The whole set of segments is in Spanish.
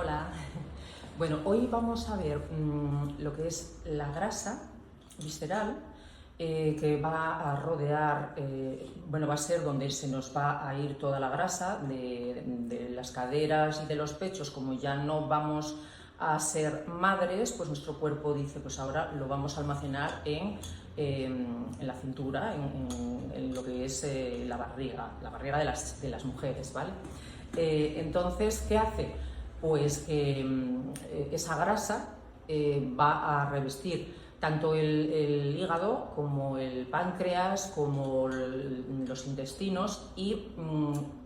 Hola. Bueno, hoy vamos a ver lo que es la grasa visceral que va a rodear, bueno, va a ser donde se nos va a ir toda la grasa de las caderas y de los pechos. Como ya no vamos a ser madres, pues nuestro cuerpo dice, pues ahora lo vamos a almacenar en la cintura, en lo que es la barriga de las mujeres, ¿vale? Entonces, ¿qué hace? Pues esa grasa va a revestir tanto el hígado como el páncreas, como los intestinos, y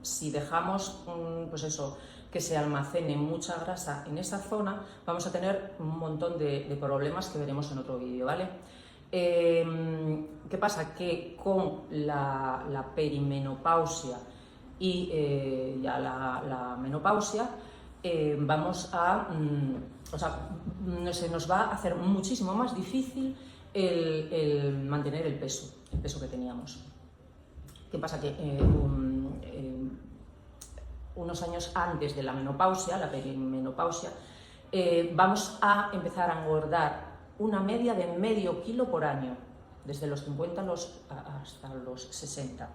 si dejamos pues eso, que se almacene mucha grasa en esa zona, vamos a tener un montón de problemas que veremos en otro vídeo, ¿vale? ¿Qué pasa? Que con la perimenopausia y ya la menopausia, vamos a, o sea, se nos va a hacer muchísimo más difícil el mantener el peso que teníamos. ¿Qué pasa? Que unos años antes de la menopausia, la perimenopausia, vamos a empezar a engordar una media de medio kilo por año, desde los 50 hasta los 60.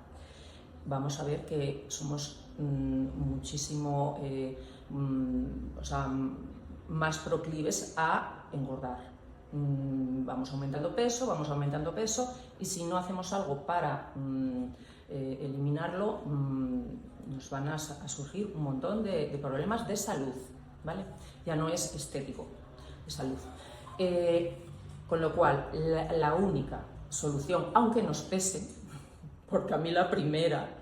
Vamos a ver que somos muchísimo o sea, más proclives a engordar. Vamos aumentando peso, y si no hacemos algo para eliminarlo, nos van a surgir un montón de problemas de salud, ¿vale? Ya no es estético, de salud. Con lo cual, la única solución, aunque nos pese, porque a mí la primera,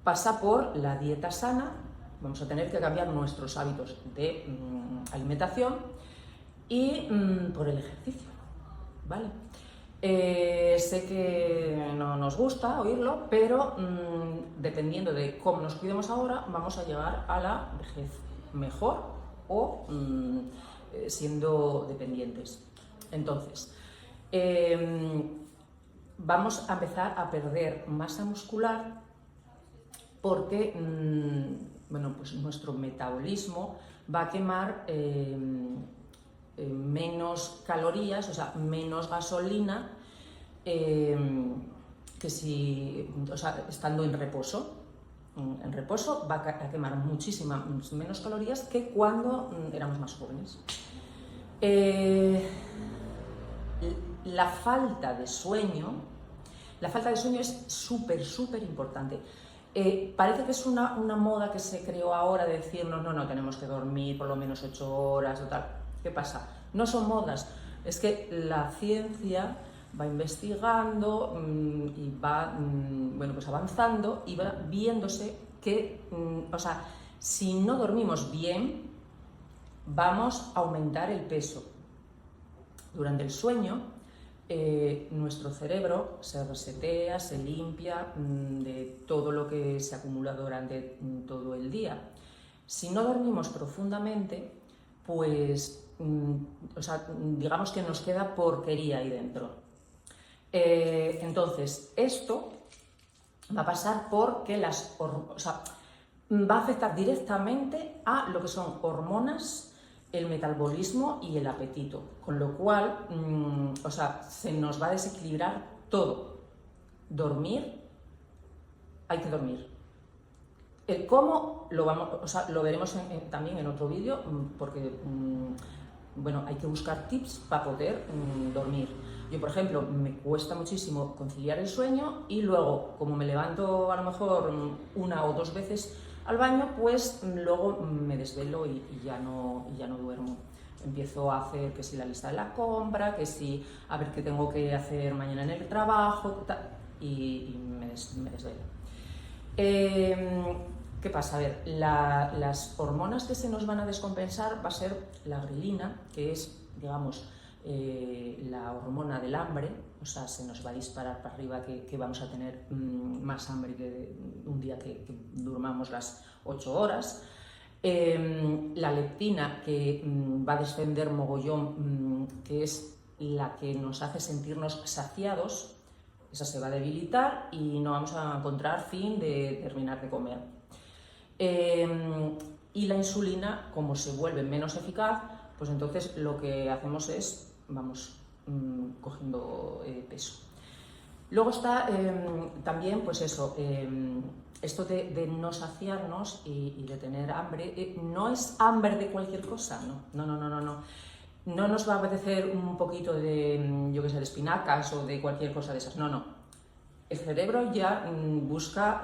pasa por la dieta sana. Vamos a tener que cambiar nuestros hábitos de alimentación y por el ejercicio, ¿vale? Sé que no nos gusta oírlo, pero dependiendo de cómo nos cuidemos ahora, vamos a llegar a la vejez mejor o siendo dependientes. Entonces, vamos a empezar a perder masa muscular porque bueno, pues nuestro metabolismo va a quemar menos calorías, o sea, menos gasolina que si, o sea, estando en reposo. En reposo va a quemar muchísimas menos calorías que cuando éramos más jóvenes. La falta de sueño es súper importante. Parece que es una moda que se creó ahora de decirnos, no, tenemos que dormir por lo menos 8 horas o tal. ¿Qué pasa? No son modas, es que la ciencia va investigando y va bueno, pues avanzando y va viéndose que, o sea, si no dormimos bien, vamos a aumentar el peso. Durante el sueño, nuestro cerebro se resetea, se limpia de todo lo que se acumula durante todo el día. Si no dormimos profundamente, pues o sea, digamos que nos queda porquería ahí dentro. Entonces, esto va a pasar porque o sea, va a afectar directamente a lo que son hormonas, el metabolismo y el apetito, con lo cual o sea, se nos va a desequilibrar todo. Dormir, hay que dormir. El cómo o sea, lo veremos también en otro vídeo, porque bueno, hay que buscar tips para poder dormir. Yo, por ejemplo, me cuesta muchísimo conciliar el sueño, y luego, como me levanto a lo mejor 1 o 2 veces al baño, pues luego me desvelo y ya no duermo. Empiezo a hacer que si la lista de la compra, que si a ver qué tengo que hacer mañana en el trabajo, y me desvelo. ¿Qué pasa? A ver, las hormonas que se nos van a descompensar va a ser la grelina, que es, digamos, la hormona del hambre. O sea, se nos va a disparar para arriba, que vamos a tener más hambre que un día que durmamos las 8 horas. La leptina, que va a descender mogollón, que es la que nos hace sentirnos saciados. Esa se va a debilitar y no vamos a encontrar fin de terminar de comer. y la insulina, como se vuelve menos eficaz, pues entonces lo que hacemos es, vamos cogiendo peso. Luego está también, pues eso, esto de no saciarnos y de tener hambre. No es hambre de cualquier cosa, no. No nos va a apetecer un poquito de, yo qué sé, de espinacas o de cualquier cosa de esas, no. El cerebro ya busca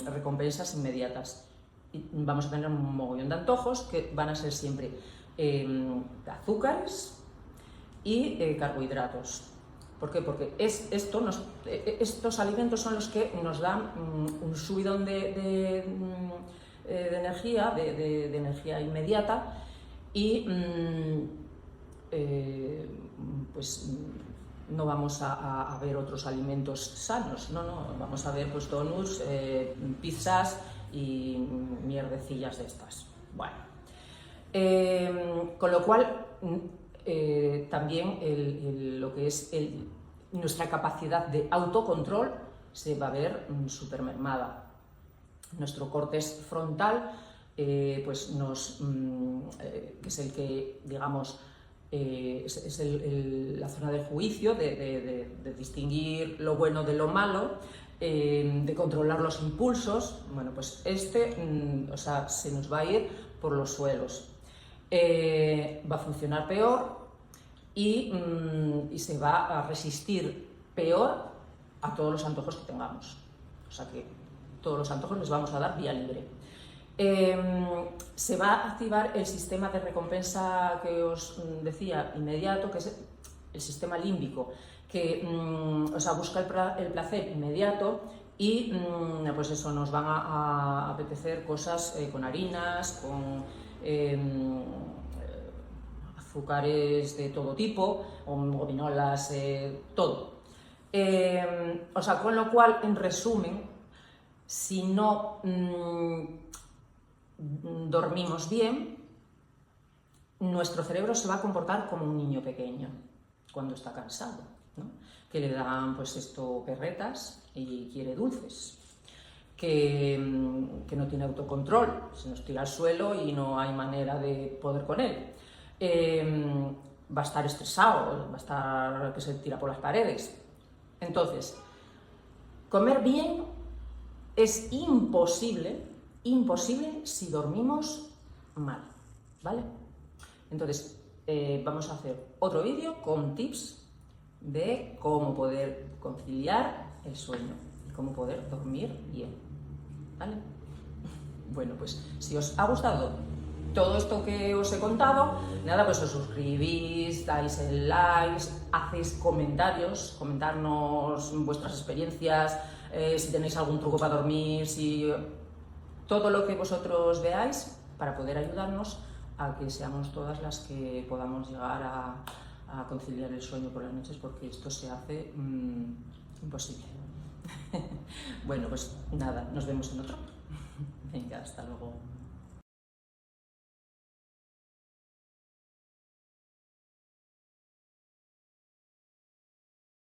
recompensas inmediatas. Y vamos a tener un mogollón de antojos que van a ser siempre azúcares y carbohidratos. ¿Por qué? Porque estos alimentos son los que nos dan un subidón de energía, de energía inmediata, y pues no vamos a ver otros alimentos sanos, no, vamos a ver pues donuts, pizzas y mierdecillas de estas. Bueno, con lo cual también lo que es nuestra capacidad de autocontrol se va a ver súper mermada. Nuestro córtex frontal, pues que es el que, digamos, es la zona de juicio, de distinguir lo bueno de lo malo, de controlar los impulsos. Bueno, pues o sea, se nos va a ir por los suelos. Va a funcionar peor y se va a resistir peor a todos los antojos que tengamos. O sea que todos los antojos les vamos a dar vía libre. Se va a activar el sistema de recompensa que os decía, inmediato, que es el sistema límbico, que o sea, busca el placer inmediato, y pues eso, nos van a apetecer cosas con harinas, con azúcares de todo tipo, o gominolas, todo. O sea, con lo cual, en resumen, si no dormimos bien, nuestro cerebro se va a comportar como un niño pequeño cuando está cansado, ¿no? Que le dan pues esto perretas y quiere dulces, que no tiene autocontrol, se nos tira al suelo y no hay manera de poder con él. Va a estar estresado, va a estar que se tira por las paredes. Entonces, comer bien es imposible si dormimos mal, ¿vale? Entonces, vamos a hacer otro vídeo con tips de cómo poder conciliar el sueño y cómo poder dormir bien, ¿vale? Bueno, pues si os ha gustado todo esto que os he contado, nada, pues os suscribís, dais el like, hacéis comentarios, comentarnos vuestras experiencias, si tenéis algún truco para dormir, si todo lo que vosotros veáis, para poder ayudarnos a que seamos todas las que podamos llegar a conciliar el sueño por las noches, porque esto se hace imposible. Bueno, pues nada, nos vemos en otro. Venga, hasta luego.